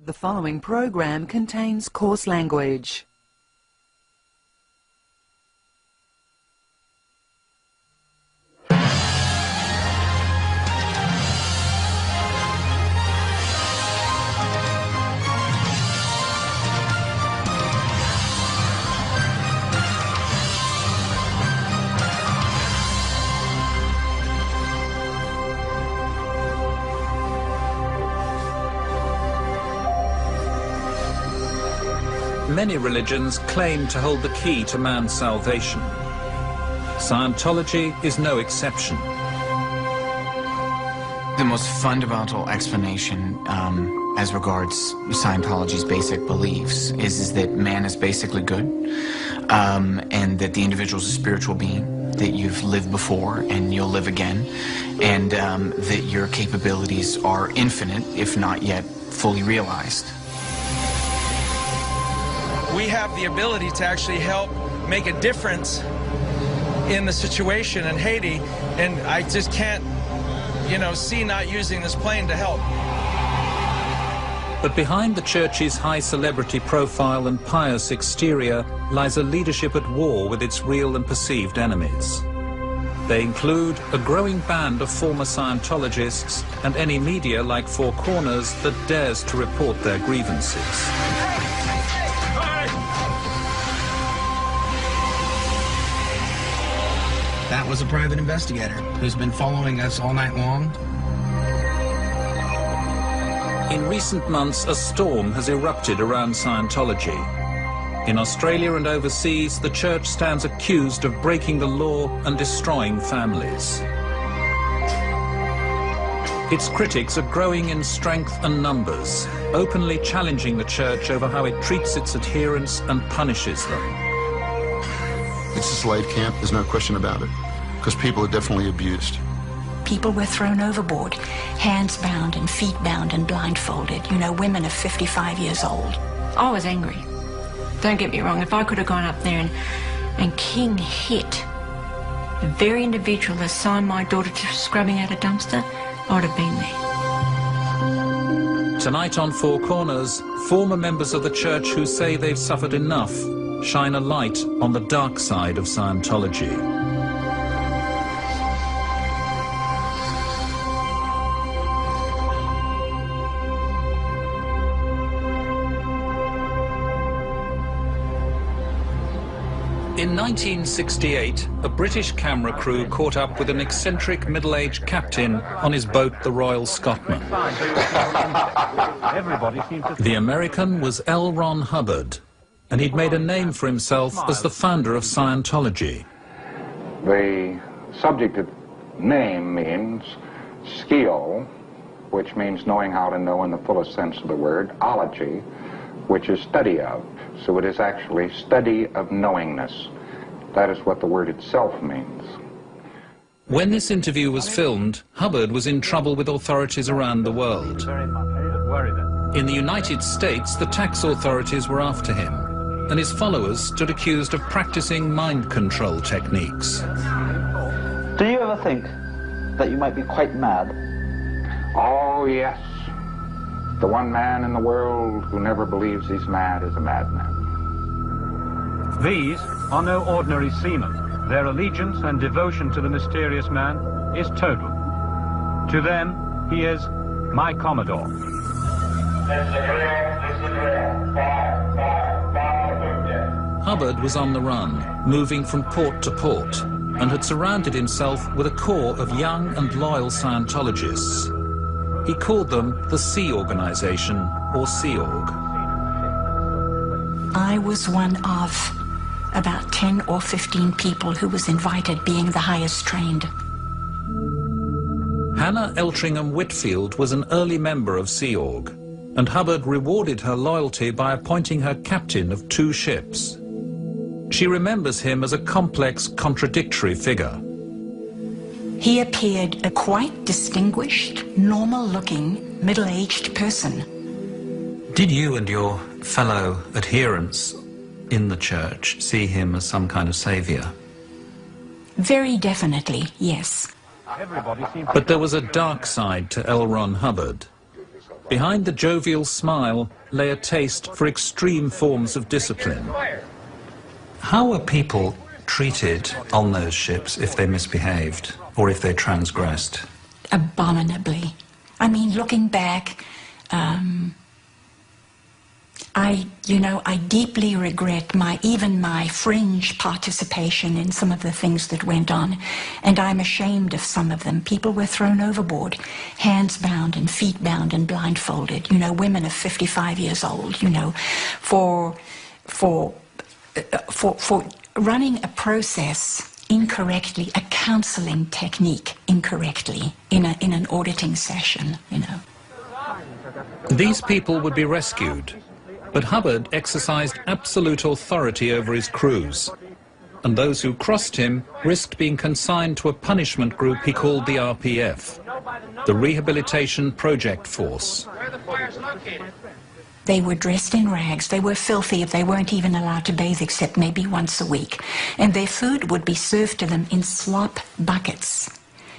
The following program contains coarse language. Many religions claim to hold the key to man's salvation. Scientology is no exception. The most fundamental explanation as regards Scientology's basic beliefs is that man is basically good, and that the individual is a spiritual being, that you've lived before and you'll live again, and that your capabilities are infinite, if not yet fully realized. We have the ability to actually help make a difference in the situation in Haiti, and I just can't, see not using this plane to help. But behind the church's high celebrity profile and pious exterior lies a leadership at war with its real and perceived enemies. They include a growing band of former Scientologists and any media like Four Corners that dares to report their grievances. That was a private investigator who's been following us all night long. In recent months, a storm has erupted around Scientology. In Australia and overseas, the church stands accused of breaking the law and destroying families. Its critics are growing in strength and numbers, openly challenging the church over how it treats its adherents and punishes them. It's a slave camp, there's no question about it, because people are definitely abused. People were thrown overboard, hands bound and feet bound and blindfolded. Women of 55 years old. I was angry. Don't get me wrong, if I could have gone up there and king hit the very individual that signed my daughter to scrubbing out a dumpster, I would have been there. Tonight on Four Corners, former members of the church who say they've suffered enough shine a light on the dark side of Scientology. In 1968, a British camera crew caught up with an eccentric middle-aged captain on his boat, the Royal Scotsman. The American was L. Ron Hubbard, and he'd made a name for himself as the founder of Scientology. The subjective name means skio, which means knowing how to know in the fullest sense of the word, ology, which is study of. So it is actually study of knowingness. That is what the word itself means. When this interview was filmed, Hubbard was in trouble with authorities around the world. In the United States, the tax authorities were after him, and his followers stood accused of practicing mind control techniques. Do you ever think that you might be quite mad? Oh, yes. The one man in the world who never believes he's mad is a madman. These are no ordinary seamen. Their allegiance and devotion to the mysterious man is total. To them, he is my Commodore. Hubbard was on the run, moving from port to port, and had surrounded himself with a core of young and loyal Scientologists. He called them the Sea Organization, or Sea Org. I was one of about 10 or 15 people who was invited, being the highest trained. Hannah Eltringham Whitfield was an early member of Sea Org, and Hubbard rewarded her loyalty by appointing her captain of 2 ships. She remembers him as a complex, contradictory figure. He appeared a quite distinguished, normal-looking, middle-aged person. Did you and your fellow adherents in the church see him as some kind of savior? Very definitely, yes. But there was a dark side to L. Ron Hubbard. Behind the jovial smile lay a taste for extreme forms of discipline. How were people treated on those ships if they misbehaved or if they transgressed? Abominably. I mean, looking back, I deeply regret even my fringe participation in some of the things that went on, and I'm ashamed of some of them. People were thrown overboard, hands bound and feet bound and blindfolded. Women of 55 years old. For running a process incorrectly, a counseling technique incorrectly in an auditing session. These people would be rescued. But Hubbard exercised absolute authority over his crews, and those who crossed him risked being consigned to a punishment group he called the RPF, the Rehabilitation Project Force. They were dressed in rags, they were filthy, they weren't even allowed to bathe except maybe once a week, and their food would be served to them in slop buckets,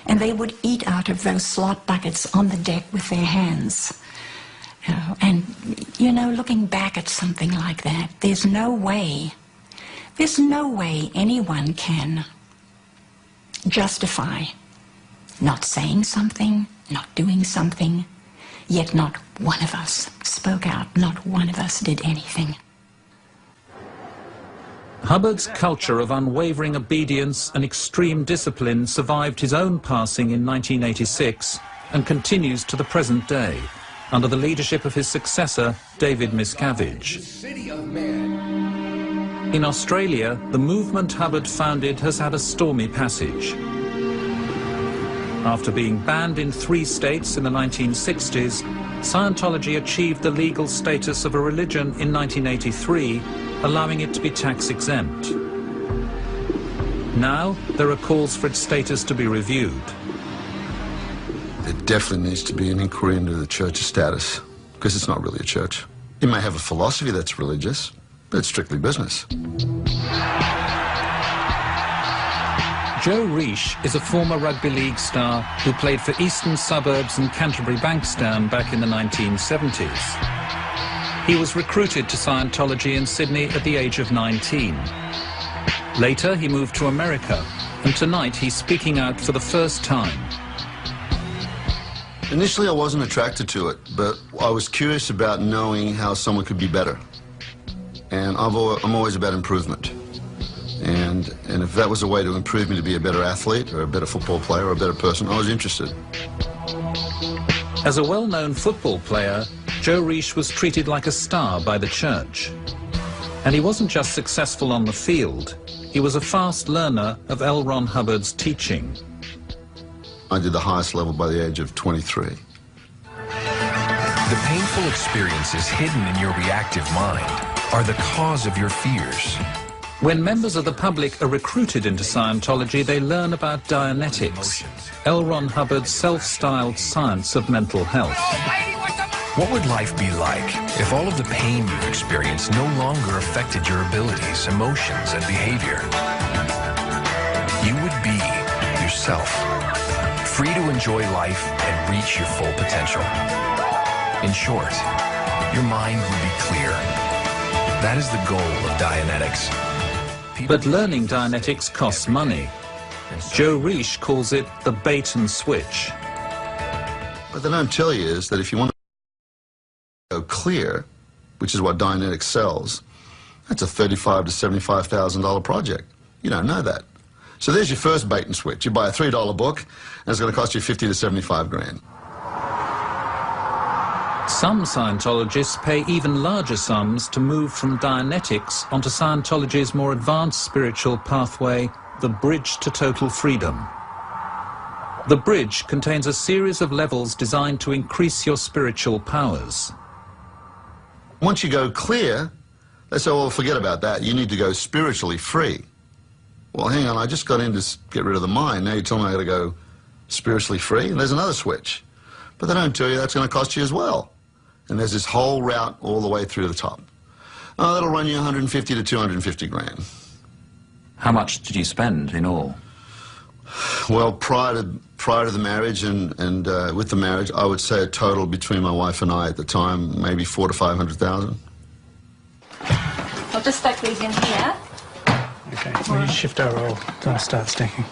and they would eat out of those slop buckets on the deck with their hands. And, looking back at something like that, there's no way anyone can justify not saying something, not doing something, yet not one of us spoke out, not one of us did anything. Hubbard's culture of unwavering obedience and extreme discipline survived his own passing in 1986 and continues to the present day, under the leadership of his successor, David Miscavige. In Australia, the movement Hubbard founded has had a stormy passage. After being banned in 3 states in the 1960s, Scientology achieved the legal status of a religion in 1983, allowing it to be tax-exempt. Now, there are calls for its status to be reviewed. There definitely needs to be an inquiry into the church's status, because it's not really a church. It may have a philosophy that's religious, but it's strictly business. Joe Reish is a former rugby league star who played for Eastern Suburbs and Canterbury Bankstown back in the 1970s. He was recruited to Scientology in Sydney at the age of 19. Later, he moved to America, and tonight he's speaking out for the first time. Initially, I wasn't attracted to it, but I was curious about knowing how someone could be better. And I'm always about improvement. And if that was a way to improve me to be a better athlete or a better football player or a better person, I was interested. As a well-known football player, Joe Reish was treated like a star by the church. And he wasn't just successful on the field, he was a fast learner of L. Ron Hubbard's teaching. I did the highest level by the age of 23. The painful experiences hidden in your reactive mind are the cause of your fears. When members of the public are recruited into Scientology, they learn about Dianetics, L. Ron Hubbard's self-styled science of mental health. What would life be like if all of the pain you experienced no longer affected your abilities, emotions, and behavior? You would be yourself, free to enjoy life and reach your full potential. In short, your mind would be clear. That is the goal of Dianetics. But learning Dianetics costs money. Joe Reish calls it the bait and switch. What they don't tell you is that if you want to go clear, which is what Dianetics sells, that's a $35,000 to $75,000 project. You don't know that. So there's your first bait and switch. You buy a $3 book, and it's going to cost you 50 to 75 grand. Some Scientologists pay even larger sums to move from Dianetics onto Scientology's more advanced spiritual pathway, the Bridge to Total Freedom. The Bridge contains a series of levels designed to increase your spiritual powers. Once you go clear, they say, well, forget about that. You need to go spiritually free. Well, hang on, I just got in to get rid of the mind. Now you're telling me I got to go spiritually free? And there's another switch. But they don't tell you that's going to cost you as well. And there's this whole route all the way through the top. Oh, that'll run you 150 to 250 grand. How much did you spend in all? Well, prior to the marriage and with the marriage, I would say a total between my wife and I at the time, maybe $400,000 to $500,000. I'll just stack these in here. Okay, so you shift over, I'll start stacking.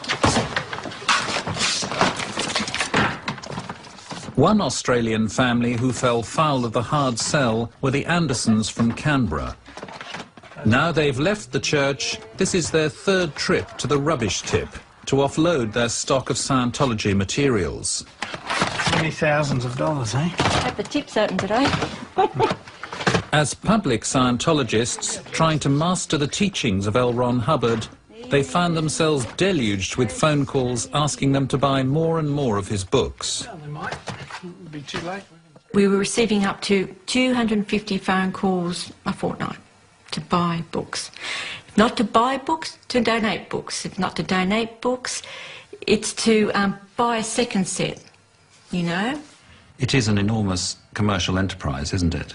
One Australian family who fell foul of the hard sell were the Andersons from Canberra. Now they've left the church, this is their third trip to the rubbish tip to offload their stock of Scientology materials. Many thousands of dollars, eh? Have the tips open today. As public Scientologists trying to master the teachings of L. Ron Hubbard, they found themselves deluged with phone calls asking them to buy more and more of his books. Well, they might. It'll be too late. We were receiving up to 250 phone calls a fortnight to buy books. If not to buy books, to donate books. If not to donate books, it's to buy a second set, you know? It is an enormous commercial enterprise, isn't it?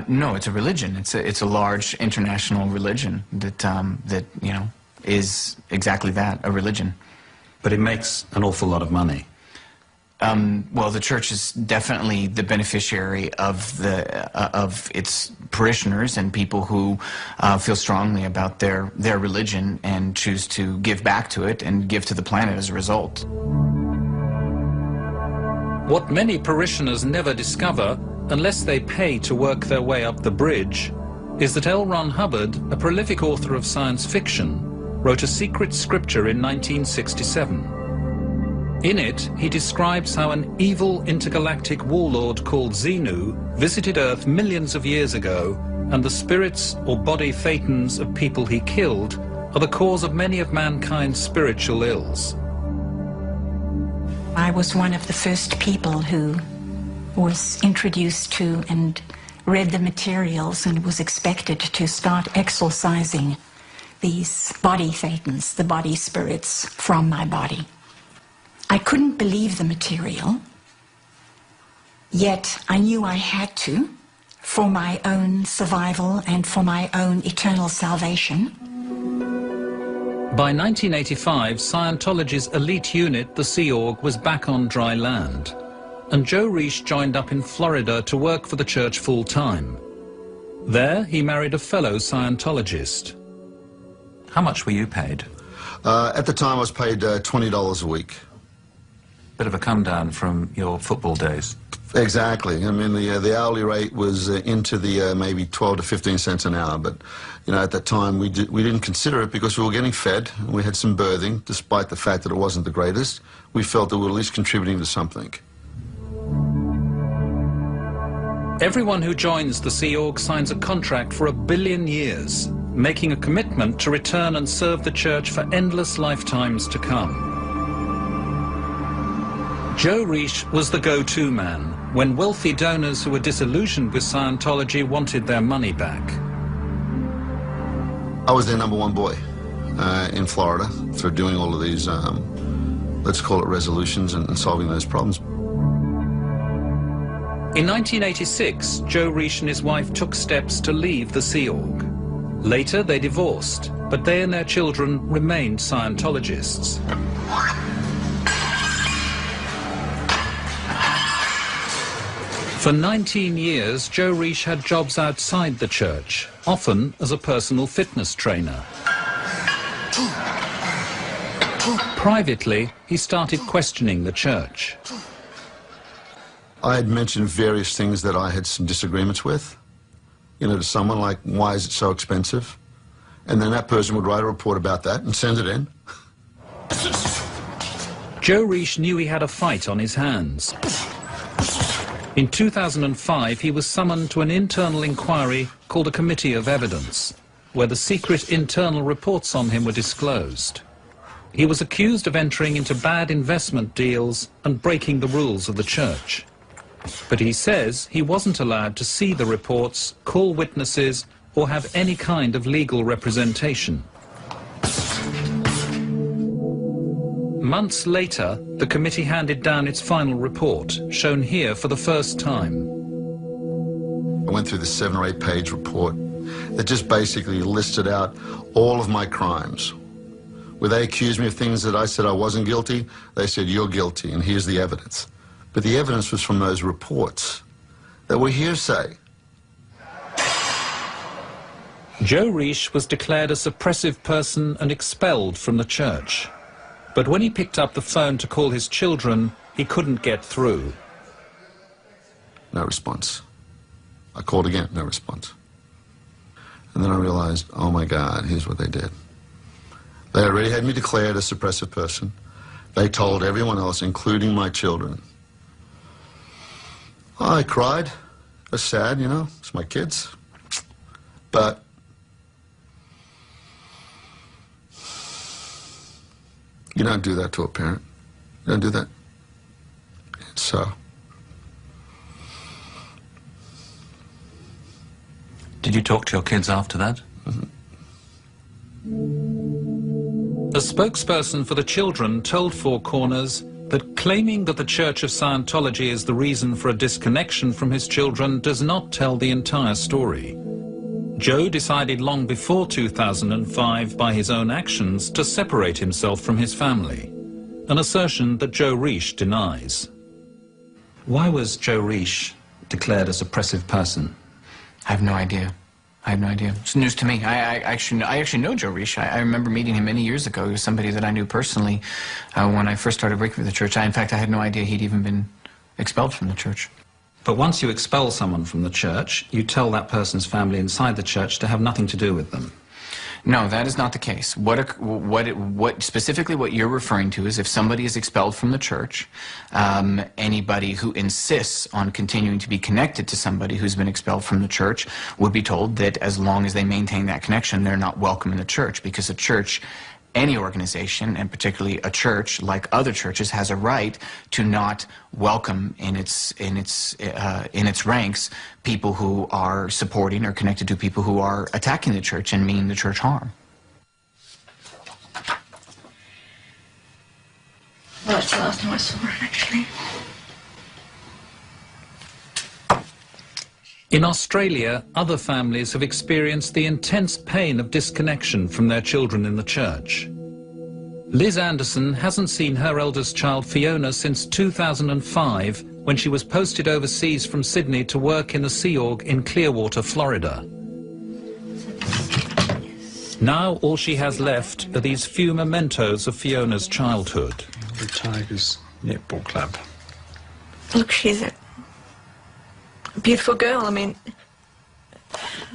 No, it's a religion. It's a large international religion that you know is exactly that, a religion. But it makes an awful lot of money. Well, the church is definitely the beneficiary of its parishioners and people who feel strongly about their religion and choose to give back to it and give to the planet as a result. What many parishioners never discover, unless they pay to work their way up the bridge, is that L. Ron Hubbard, a prolific author of science fiction, wrote a secret scripture in 1967. In it, he describes how an evil intergalactic warlord called Xenu visited Earth millions of years ago, and the spirits or body thetans of people he killed are the cause of many of mankind's spiritual ills. I was one of the first people who was introduced to and read the materials and was expected to start exorcising these body thetans, the body spirits, from my body. I couldn't believe the material, yet I knew I had to for my own survival and for my own eternal salvation. By 1985, Scientology's elite unit, the Sea Org, was back on dry land, and Joe Reish joined up in Florida to work for the church full-time. There, he married a fellow Scientologist. How much were you paid? At the time, I was paid $20 a week. Bit of a come down from your football days. Exactly. I mean, the hourly rate was into the maybe 12 to 15 cents an hour, but you know, at that time we didn't consider it because we were getting fed and we had some birthing, despite the fact that it wasn't the greatest. We felt that we were at least contributing to something. Everyone who joins the Sea Org signs a contract for 1 billion years, making a commitment to return and serve the church for endless lifetimes to come. Joe Reish was the go-to man when wealthy donors who were disillusioned with Scientology wanted their money back. I was their #1 boy in Florida for doing all of these, let's call it resolutions and solving those problems. In 1986, Joe Reish and his wife took steps to leave the Sea Org. Later, they divorced, but they and their children remained Scientologists. For 19 years, Joe Reish had jobs outside the church, often as a personal fitness trainer. Privately, he started questioning the church. I had mentioned various things that I had some disagreements with, you know, to someone like, why is it so expensive? And then that person would write a report about that and send it in. Joe Reish knew he had a fight on his hands. In 2005, he was summoned to an internal inquiry called a Committee of Evidence, where the secret internal reports on him were disclosed. He was accused of entering into bad investment deals and breaking the rules of the church. But he says he wasn't allowed to see the reports, call witnesses, or have any kind of legal representation. Months later, the committee handed down its final report, shown here for the first time. I went through the 7 or 8 page report that just basically listed out all of my crimes, where they accused me of things that I said I wasn't guilty. They said, you're guilty, and here's the evidence. But the evidence was from those reports that were hearsay. Joe Risch was declared a suppressive person and expelled from the church. But when he picked up the phone to call his children, he couldn't get through. No response. I called again, no response. And then I realized, oh my God, here's what they did. They already had me declared a suppressive person. They told everyone else, including my children. I cried. I was sad, you know, it's my kids. But you don't do that to a parent. You don't do that. So. Did you talk to your kids after that? Mm-hmm. A spokesperson for the children told Four Corners that claiming that the Church of Scientology is the reason for a disconnection from his children does not tell the entire story. Joe decided long before 2005 by his own actions to separate himself from his family, an assertion that Joe Risch denies. Why was Joe Risch declared a suppressive person? I have no idea. I have no idea. It's news to me. I actually know Joe Risch. I remember meeting him many years ago. He was somebody that I knew personally when I first started working for the church. In fact, I had no idea he'd even been expelled from the church. But once you expel someone from the church, you tell that person's family inside the church to have nothing to do with them. No, that is not the case. Specifically what you're referring to is if somebody is expelled from the church, anybody who insists on continuing to be connected to somebody who's been expelled from the church would be told that as long as they maintain that connection, they're not welcome in the church, because a church, any organization, and particularly a church, like other churches, has a right to not welcome in its ranks people who are supporting or connected to people who are attacking the church and mean the church harm. Well, that's the last time I saw it, actually. In Australia, other families have experienced the intense pain of disconnection from their children in the church. Liz Anderson hasn't seen her eldest child Fiona since 2005, when she was posted overseas from Sydney to work in the Sea Org in Clearwater, Florida. Now all she has left are these few mementos of Fiona's childhood. The Tigers Netball Club. Look, she's a beautiful girl. I mean,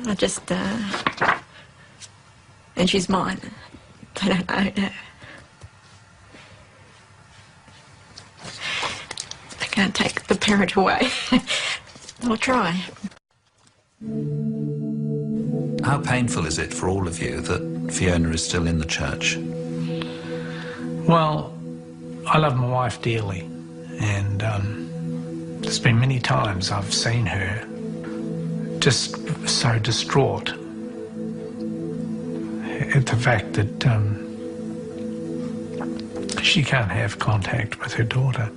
I just, and she's mine. I don't know. I can't take the parent away. I'll try. How painful is it for all of you that Fiona is still in the church? Well, I love my wife dearly, and there's been many times I've seen her just so distraught at the fact that she can't have contact with her daughter.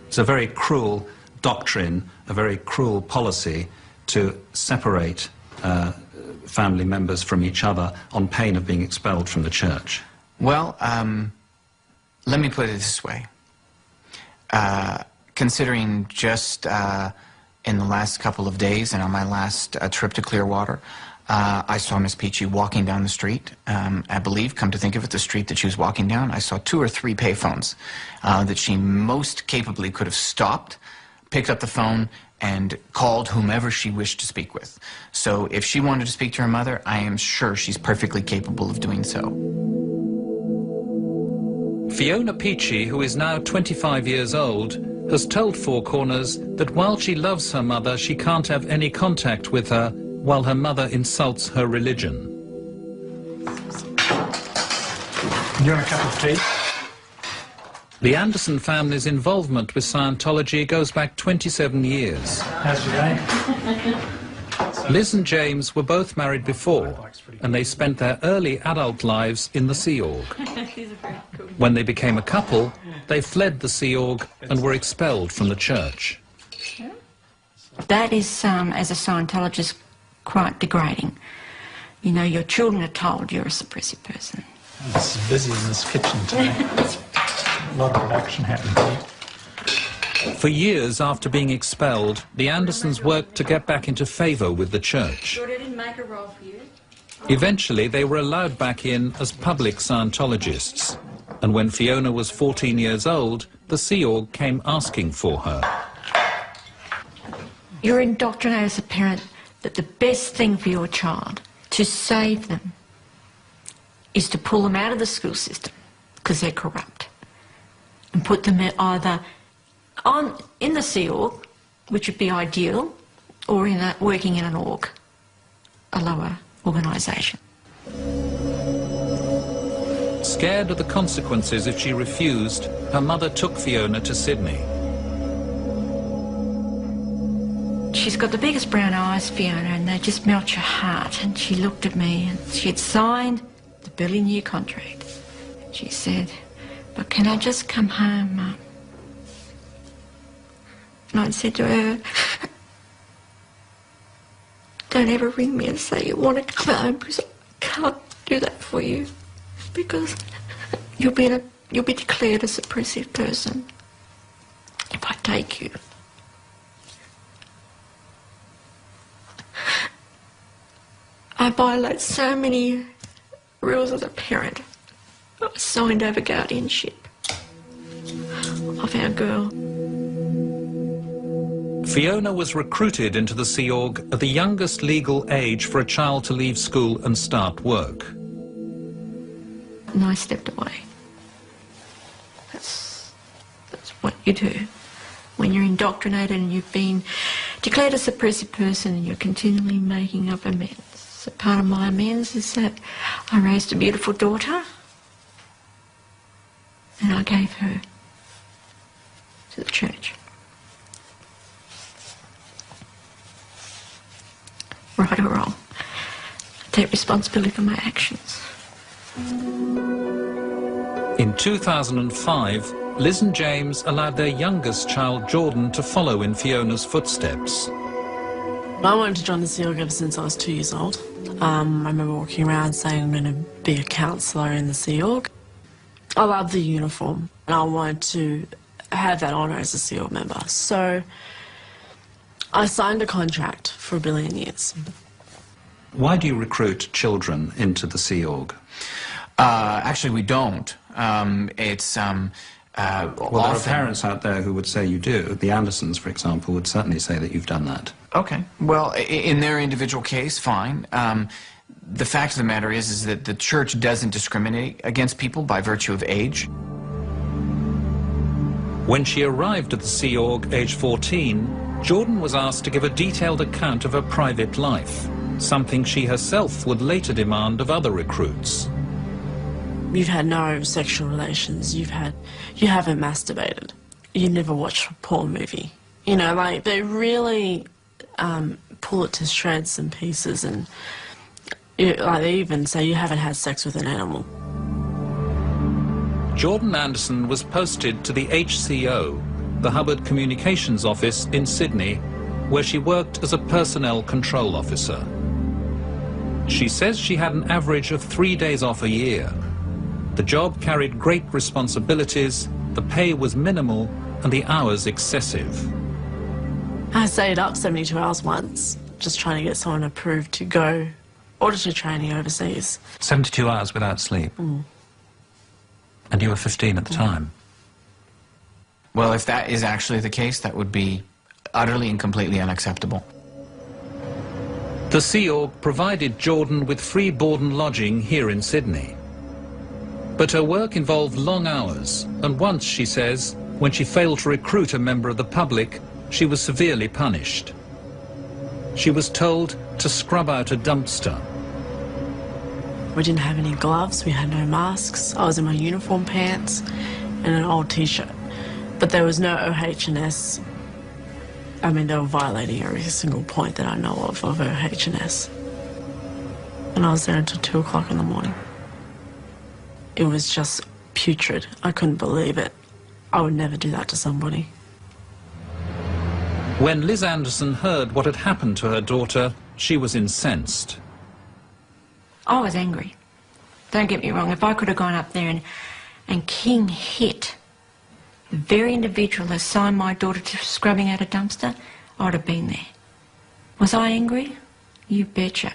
It's a very cruel doctrine, a very cruel policy to separate family members from each other on pain of being expelled from the church. Well, let me put it this way. Considering just in the last couple of days and on my last trip to Clearwater, I saw Miss Peachy walking down the street. I believe, come to think of it, the street that she was walking down, I saw 2 or 3 payphones that she most capably could have stopped, picked up the phone, and called whomever she wished to speak with. So if she wanted to speak to her mother, I am sure she's perfectly capable of doing so. Fiona Peachy, who is now 25 years old, has told Four Corners that while she loves her mother, she can't have any contact with her while her mother insults her religion. You want a cup of tea? The Anderson family's involvement with Scientology goes back 27 years. How's your day? Liz and James were both married before, and they spent their early adult lives in the Sea Org. When they became a couple, they fled the Sea Org and were expelled from the church. That is, as a Scientologist, quite degrading. You know, your children are told you're a suppressive person. It's busy in this kitchen today. A lot of production happening here. For years after being expelled, the Andersons worked to get back into favour with the church. George, I didn't make a roll for you. Eventually, they were allowed back in as public Scientologists. And when Fiona was 14 years old, the Sea Org came asking for her. You're indoctrinated as a parent that the best thing for your child to save them is to pull them out of the school system because they're corrupt and put them either in the Sea Org, which would be ideal, or working in an org, a lower organisation. Scared of the consequences if she refused, her mother took Fiona to Sydney. She's got the biggest brown eyes, Fiona, and they just melt your heart. And she looked at me and she had signed the billion-year contract. She said, "But can I just come home, Mum?" And I said to her, "Don't ever ring me and say you want to come home, because I can't do that for you, because you'll be declared a suppressive person if I take you." I violate so many rules as a parent. I signed over guardianship of our girl. Fiona was recruited into the Sea Org at the youngest legal age for a child to leave school and start work. And I stepped away. That's what you do. When you're indoctrinated and you've been declared a suppressive person and you're continually making up amends. So part of my amends is that I raised a beautiful daughter and I gave her to the church. Right or wrong, I take responsibility for my actions. In 2005, Liz and James allowed their youngest child, Jordan, to follow in Fiona's footsteps. I wanted to join the Sea Org ever since I was 2 years old. I remember walking around saying I'm going to be a counsellor in the Sea Org. I love the uniform and I wanted to have that honour as a Sea Org member. So I signed a contract for 1 billion years. Why do you recruit children into the Sea Org? Actually, we don't. Well, there are parents out there who would say you do. The Andersons, for example, would certainly say that you've done that. Okay. Well, in their individual case, fine. The fact of the matter is that the church doesn't discriminate against people by virtue of age. When she arrived at the Sea Org, age 14, Jordan was asked to give a detailed account of her private life, something she herself would later demand of other recruits. You've had no sexual relations, you haven't masturbated, you never watched a porn movie. You know, like, they really pull it to shreds and pieces, and like, they even say you haven't had sex with an animal. Jordan Anderson was posted to the HCO, the Hubbard Communications Office in Sydney, where she worked as a personnel control officer. She says she had an average of 3 days off a year. The job carried great responsibilities, the pay was minimal, and the hours excessive. I stayed up 72 hours once, just trying to get someone approved to go auditor training overseas. 72 hours without sleep? Mm. And you were 15 at the time? Well, if that is actually the case, that would be utterly and completely unacceptable. The Sea Org provided Jordan with free board and lodging here in Sydney. But her work involved long hours, and once, she says, when she failed to recruit a member of the public, she was severely punished. She was told to scrub out a dumpster. We didn't have any gloves, we had no masks. I was in my uniform pants and an old t-shirt. But there was no OH&S. I mean, they were violating every single point that I know of OH&S. And I was there until 2 o'clock in the morning. It was just putrid. I couldn't believe it. I would never do that to somebody. When Liz Anderson heard what had happened to her daughter, she was incensed. I was angry. Don't get me wrong, if I could have gone up there and king hit the very individual that signed my daughter to scrubbing out a dumpster, I'd have been there. Was I angry? You betcha.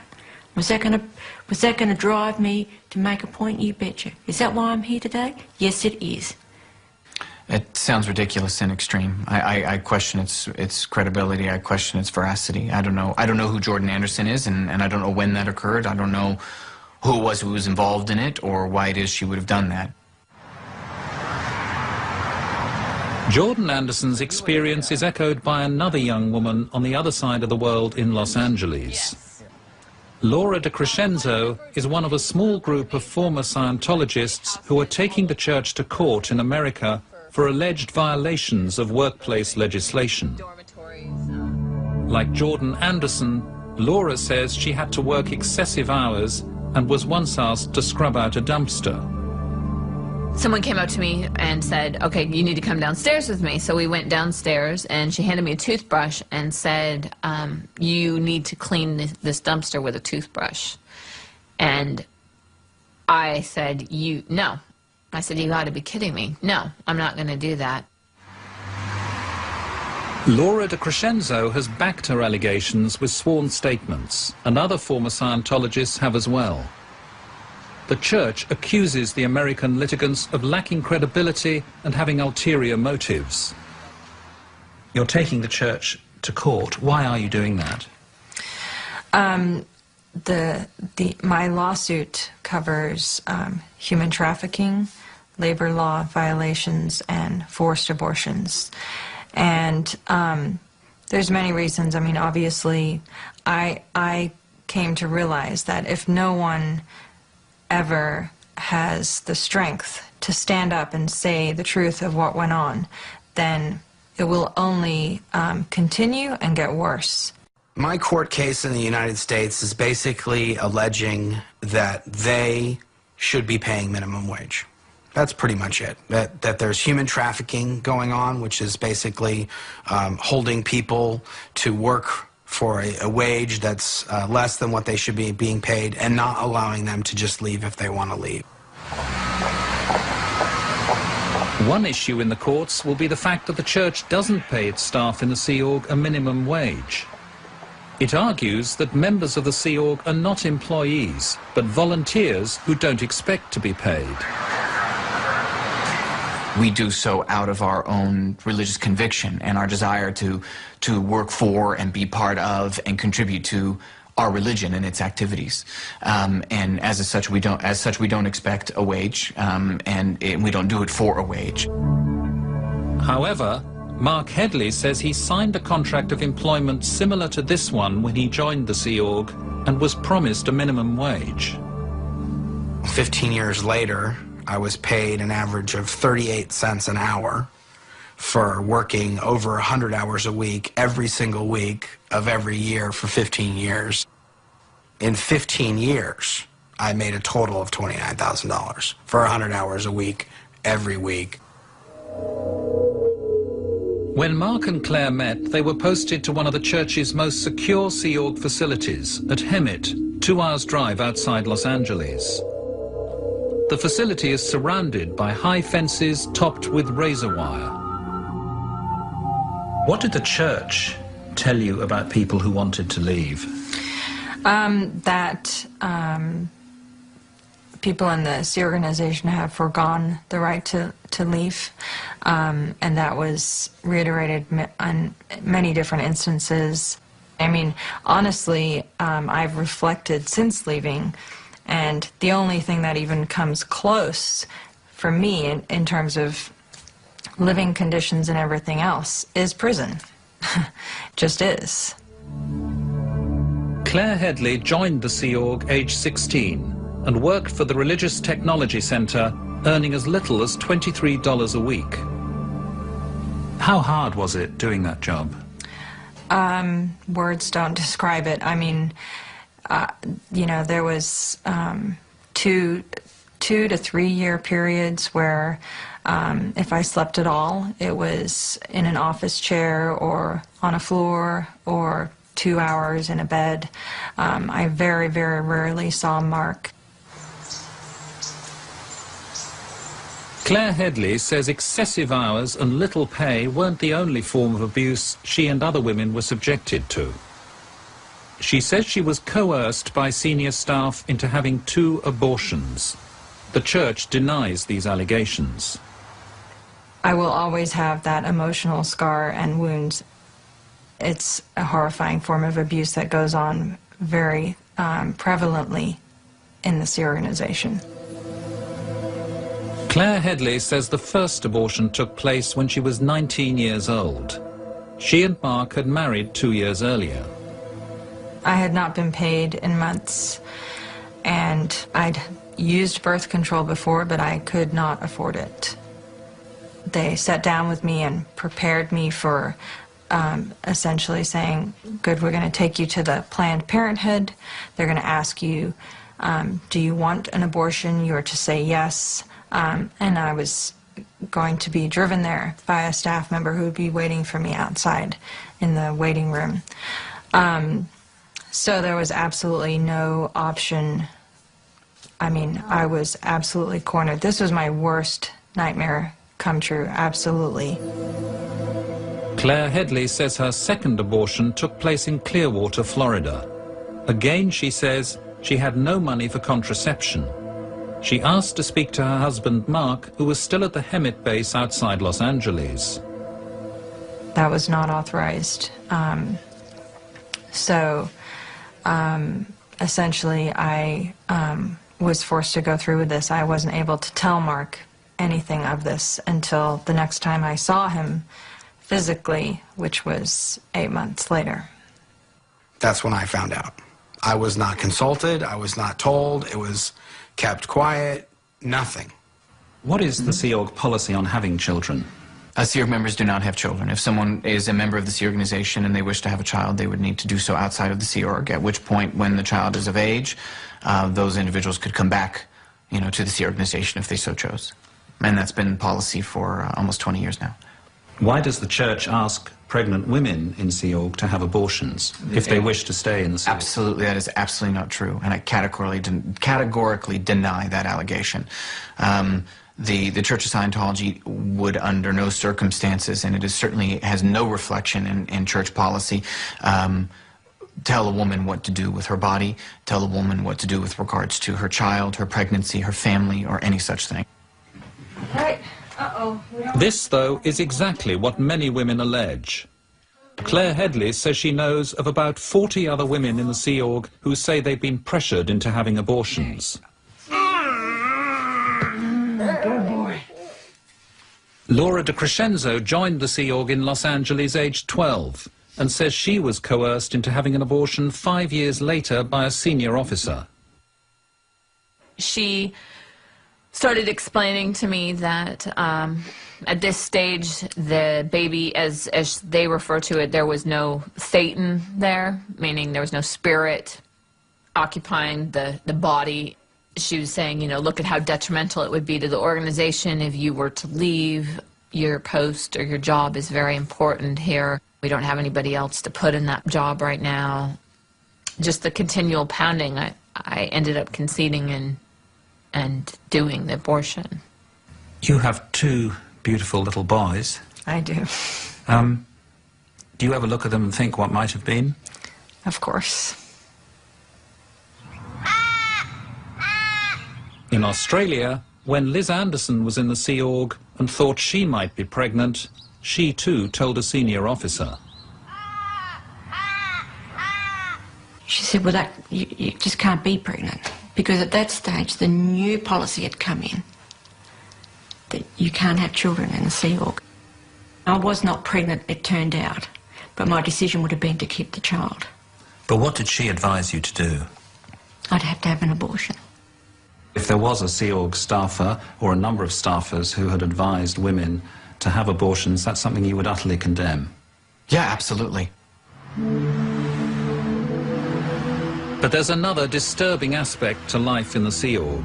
Was that gonna drive me to make a point? You betcha. Is that why I'm here today? Yes, it is. It sounds ridiculous and extreme. I question its credibility. I question its veracity. I don't know who Jordan Anderson is, and I don't know when that occurred. I don't know who it was involved in it, or why it is she would have done that. Jordan Anderson's experience is echoed by another young woman on the other side of the world in Los Angeles. Laura DeCrescenzo is one of a small group of former Scientologists who are taking the church to court in America for alleged violations of workplace legislation. Like Jordan Anderson, Laura says she had to work excessive hours and was once asked to scrub out a dumpster. Someone came up to me and said, okay, you need to come downstairs with me. So we went downstairs, and she handed me a toothbrush and said, you need to clean this dumpster with a toothbrush. And I said, no. I said, you got to be kidding me. No, I'm not going to do that. Laura DeCrescenzo has backed her allegations with sworn statements, and other former Scientologists have as well. The church accuses the American litigants of lacking credibility and having ulterior motives. You're taking the church to court. Why are you doing that? My lawsuit covers human trafficking, labor law violations, and forced abortions. And there's many reasons. I mean, obviously, I came to realize that if no one ever has the strength to stand up and say the truth of what went on, then it will only continue and get worse. My court case in the United States is basically alleging that they should be paying minimum wage. That's pretty much it. That there's human trafficking going on, which is basically holding people to work for a wage that's less than what they should be being paid, and not allowing them to just leave if they want to leave. One issue in the courts will be the fact that the church doesn't pay its staff in the Sea Org a minimum wage. It argues that members of the Sea Org are not employees, but volunteers who don't expect to be paid. We do so out of our own religious conviction and our desire to work for and be part of and contribute to our religion and its activities. And as such, we don't expect a wage, and we don't do it for a wage. However, Mark Headley says he signed a contract of employment similar to this one when he joined the Sea Org and was promised a minimum wage. 15 years later, I was paid an average of 38 cents an hour for working over 100 hours a week, every single week of every year for 15 years. In 15 years, I made a total of $29,000 for 100 hours a week, every week. When Mark and Claire met, they were posted to one of the church's most secure Sea Org facilities at Hemet, 2 hours' drive outside Los Angeles. The facility is surrounded by high fences topped with razor wire. What did the church tell you about people who wanted to leave? That people in the Sea organization have foregone the right to leave, and that was reiterated on many different instances. I mean, honestly, I've reflected since leaving, and the only thing that even comes close for me in terms of living conditions and everything else is prison. Just is. Claire Headley joined the Sea Org aged 16 and worked for the Religious Technology Center, earning as little as $23 a week. How hard was it doing that job? Words don't describe it. I mean, you know, there was 2 to 3 year periods where if I slept at all, it was in an office chair or on a floor or 2 hours in a bed. I very, very rarely saw Mark. Claire Headley says excessive hours and little pay weren't the only form of abuse she and other women were subjected to. She says she was coerced by senior staff into having 2 abortions. The church denies these allegations. I will always have that emotional scar and wounds. It's a horrifying form of abuse that goes on very prevalently in the SEA organization. Claire Headley says the first abortion took place when she was 19 years old. She and Mark had married 2 years earlier. I had not been paid in months, and I'd used birth control before, but I could not afford it. They sat down with me and prepared me for essentially saying, good, we're going to take you to the Planned Parenthood. They're going to ask you, do you want an abortion? You're to say yes. And I was going to be driven there by a staff member who would be waiting for me outside in the waiting room. So there was absolutely no option. I mean, I was absolutely cornered. This was my worst nightmare come true, absolutely. Claire Headley says her second abortion took place in Clearwater, Florida. Again, she says she had no money for contraception. She asked to speak to her husband, Mark, who was still at the Hemet base outside Los Angeles. That was not authorized. Essentially, I was forced to go through with this. I wasn't able to tell Mark anything of this until the next time I saw him physically, which was 8 months later. That's when I found out. I was not consulted, I was not told, it was kept quiet, nothing. What is the Sea Org policy on having children? Sea Org members do not have children. If someone is a member of the Sea organization and they wish to have a child, they would need to do so outside of the Sea Org, at which point, when the child is of age, those individuals could come back, to the Sea organization if they so chose. And that's been policy for almost 20 years now. Why does the church ask pregnant women in Sea Org to have abortions if they wish to stay in the Sea Org? Absolutely, that is absolutely not true, and I categorically deny that allegation. The Church of Scientology would, under no circumstances, and it certainly has no reflection in church policy, tell a woman what to do with her body, tell a woman what to do with regards to her child, her pregnancy, her family, or any such thing. Right. Uh-oh. This, though, is exactly what many women allege. Claire Headley says she knows of about 40 other women in the Sea Org who say they've been pressured into having abortions. Good boy. Laura DeCrescenzo joined the Sea Org in Los Angeles aged 12 and says she was coerced into having an abortion 5 years later by a senior officer. She started explaining to me that at this stage, the baby, as they refer to it, there was no Satan there, meaning there was no spirit occupying the body. She was saying, look at how detrimental it would be to the organization if you were to leave. Your post or your job is very important here. We don't have anybody else to put in that job right now. Just the continual pounding, I ended up conceding and doing the abortion. You have 2 beautiful little boys. I do. Do you ever look at them and think what might have been? Of course. In Australia, when Liz Anderson was in the Sea Org and thought she might be pregnant, she too told a senior officer. She said, well, you just can't be pregnant. Because at that stage, the new policy had come in that you can't have children in the Sea Org. I was not pregnant, it turned out, but my decision would have been to keep the child. But what did she advise you to do? I'd have to have an abortion. If there was a Sea Org staffer or a number of staffers who had advised women to have abortions, that's something you would utterly condemn? Yeah, absolutely. But there's another disturbing aspect to life in the Sea Org.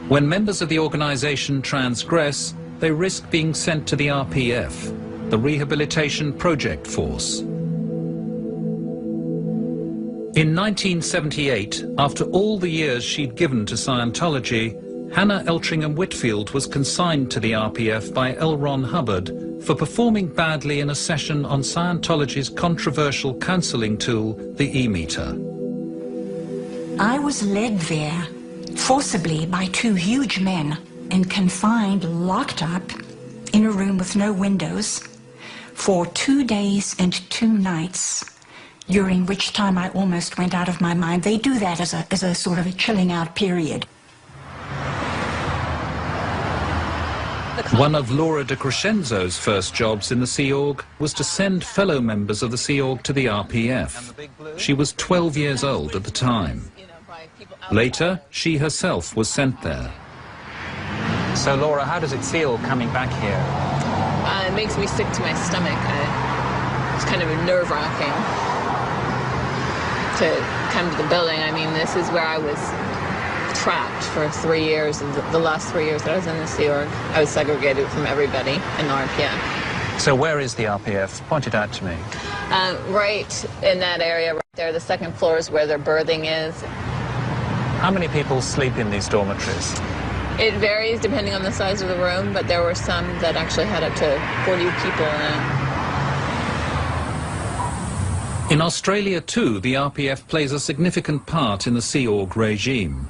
When members of the organization transgress, they risk being sent to the RPF, the Rehabilitation Project Force. In 1978, after all the years she'd given to Scientology, Hannah Eltringham-Whitfield was consigned to the RPF by L. Ron Hubbard for performing badly in a session on Scientology's controversial counseling tool, the E-meter. I was led there forcibly by two huge men and confined, locked up in a room with no windows for 2 days and 2 nights, during which time I almost went out of my mind. They do that as a sort of a chilling out period. One of Laura de Crescenzo's first jobs in the Sea Org was to send fellow members of the Sea Org to the RPF. She was 12 years old at the time. Later, she herself was sent there. So, Laura, how does it feel coming back here? It makes me sick to my stomach. It's kind of nerve-wracking to come to the building. I mean, this is where I was trapped for 3 years. The last 3 years that I was in the Sea Org, I was segregated from everybody in the RPF. So where is the RPF? Point it out to me. Right in that area right there. The second floor is where their berthing is. How many people sleep in these dormitories? It varies depending on the size of the room, but there were some that actually had up to 40 people in it. In Australia, too, the RPF plays a significant part in the Sea Org regime.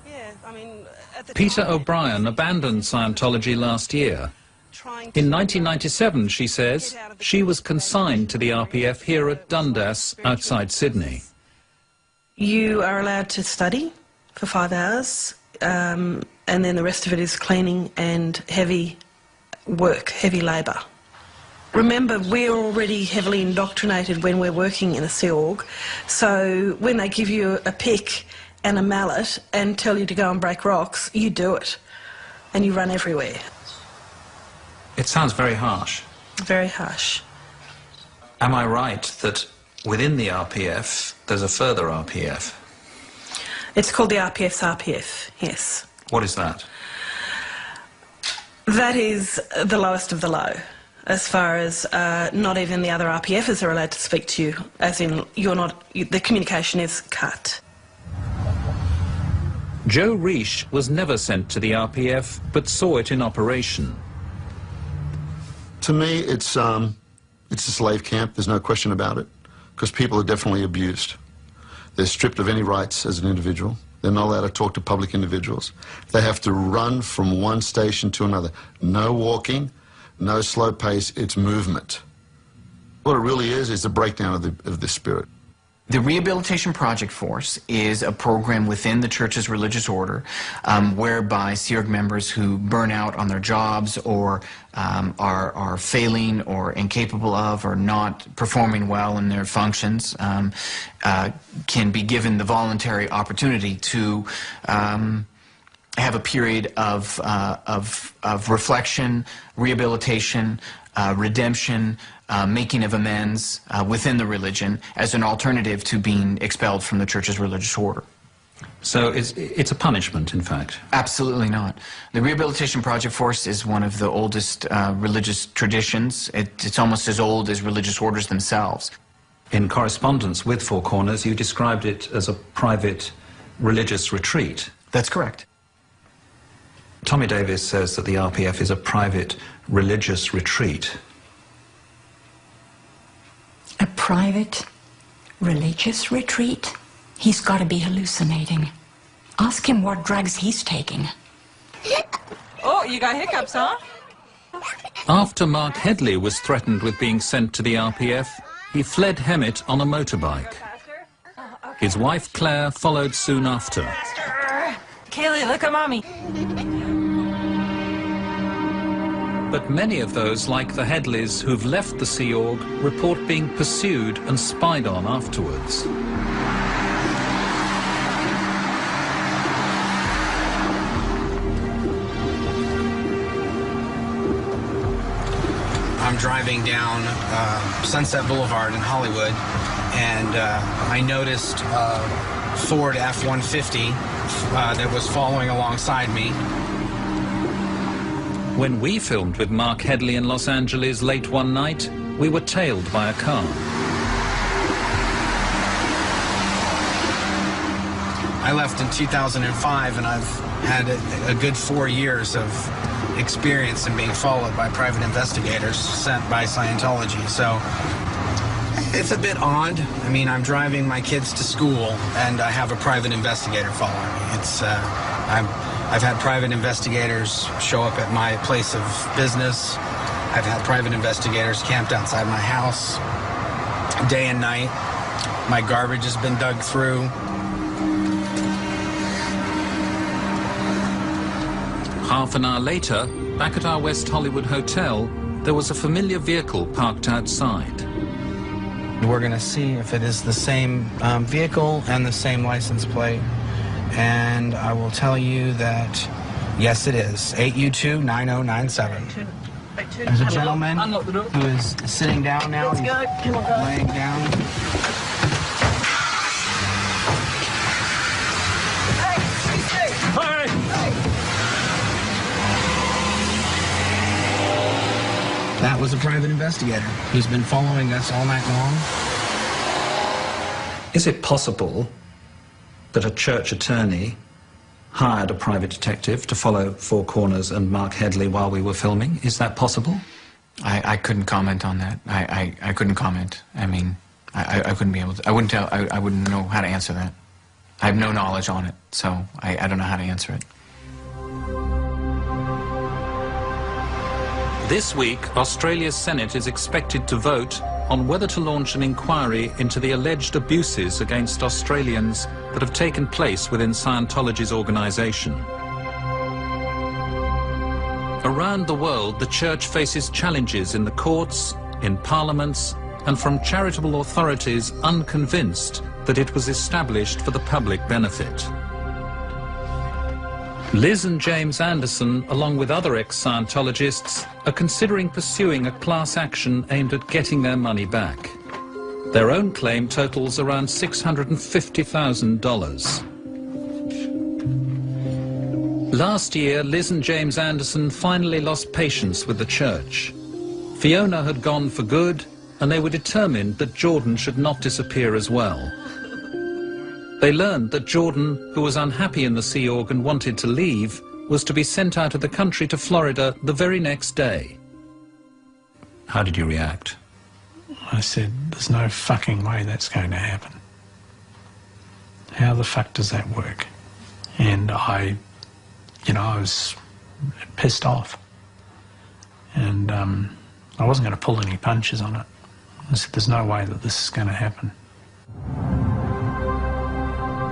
Peter O'Brien abandoned Scientology last year. In 1997, she says, she was consigned to the RPF here at Dundas, outside Sydney. You are allowed to study for 5 hours, and then the rest of it is cleaning and heavy work, heavy labour. Remember, we're already heavily indoctrinated when we're working in a Sea Org, so when they give you a pick and a mallet and tell you to go and break rocks, you do it, and you run everywhere. It sounds very harsh. Very harsh. Am I right that within the RPF there's a further RPF? It's called the RPF's RPF, yes. What is that? That is the lowest of the low, as far as not even the other RPFers are allowed to speak to you, as in the communication is cut. Joe Reish was never sent to the RPF, but saw it in operation. To me, it's a slave camp, there's no question about it, because people are definitely abused. They're stripped of any rights as an individual. They're not allowed to talk to public individuals. They have to run from one station to another. No walking, no slow pace, it's movement. What it really is the breakdown of the spirit. The Rehabilitation Project Force is a program within the church's religious order whereby Sea Org members who burn out on their jobs or are failing or incapable of or not performing well in their functions can be given the voluntary opportunity to have a period of reflection, rehabilitation, redemption, making of amends within the religion as an alternative to being expelled from the church's religious order. So it's a punishment, in fact? Absolutely not. The Rehabilitation Project Force is one of the oldest religious traditions. It's almost as old as religious orders themselves. In correspondence with Four Corners, you described it as a private religious retreat. That's correct. Tommy Davis says that the RPF is a private religious retreat. A private religious retreat? He's got to be hallucinating. Ask him what drugs he's taking. Oh, you got hiccups, huh? After Mark Headley was threatened with being sent to the RPF, he fled Hemet on a motorbike. His wife Claire followed soon after. Kaylee, look at Mommy. But many of those, like the Headleys who've left the Sea Org, report being pursued and spied on afterwards. I'm driving down Sunset Boulevard in Hollywood, and I noticed Ford F-150 that was following alongside me. When we filmed with Mark Headley in Los Angeles late one night, we were tailed by a car. I left left in 2005, and I've had a good 4 years of experience in being followed by private investigators sent by Scientology. So it's a bit odd. I mean, I'm driving my kids to school, and I have a private investigator following me. It's I've had private investigators show up at my place of business. I've had private investigators camped outside my house day and night. My garbage has been dug through. Half an hour later, back at our West Hollywood hotel, there was a familiar vehicle parked outside. We're going to see if it is the same vehicle and the same license plate. And I will tell you that, yes, it is. 8U2-9097. There's a gentleman who is sitting down now. He's laying down. That was a private investigator who's been following us all night long. Is it possible that a church attorney hired a private detective to follow Four Corners and Mark Headley while we were filming? Is that possible? I couldn't comment on that. I couldn't comment. I mean, I couldn't be able to. I wouldn't know how to answer that. I have no knowledge on it, so I don't know how to answer it. This week, Australia's Senate is expected to vote on whether to launch an inquiry into the alleged abuses against Australians that have taken place within Scientology's organisation. Around the world, the Church faces challenges in the courts, in parliaments, and from charitable authorities unconvinced that it was established for the public benefit. Liz and James Anderson, along with other ex-Scientologists, are considering pursuing a class action aimed at getting their money back. Their own claim totals around $650,000. Last year, Liz and James Anderson finally lost patience with the church. Fiona had gone for good, and they were determined that Jordan should not disappear as well. They learned that Jordan, who was unhappy in the Sea Org and wanted to leave, was to be sent out of the country to Florida the very next day. How did you react? I said, there's no fucking way that's going to happen. How the fuck does that work? And I was pissed off. And I wasn't going to pull any punches on it. I said, there's no way that this is going to happen.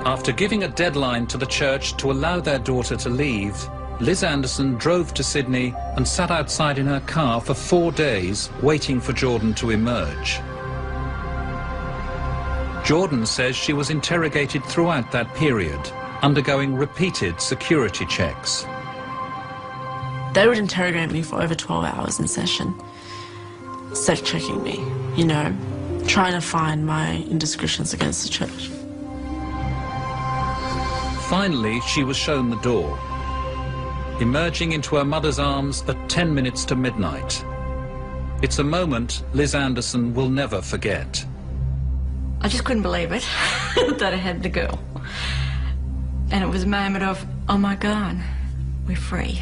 After giving a deadline to the church to allow their daughter to leave, Liz Anderson drove to Sydney and sat outside in her car for 4 days, waiting for Jordan to emerge. Jordan says she was interrogated throughout that period, undergoing repeated security checks. They would interrogate me for over 12 hours in session, checking me, trying to find my indiscretions against the church. Finally, she was shown the door, emerging into her mother's arms at 10 minutes to midnight. It's a moment Liz Anderson will never forget. I just couldn't believe it, that I had the girl. And it was a moment of, oh my God, we're free.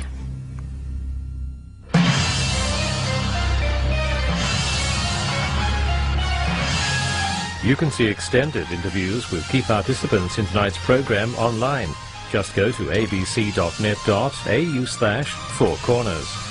You can see extended interviews with key participants in tonight's program online. Just go to abc.net.au/4corners.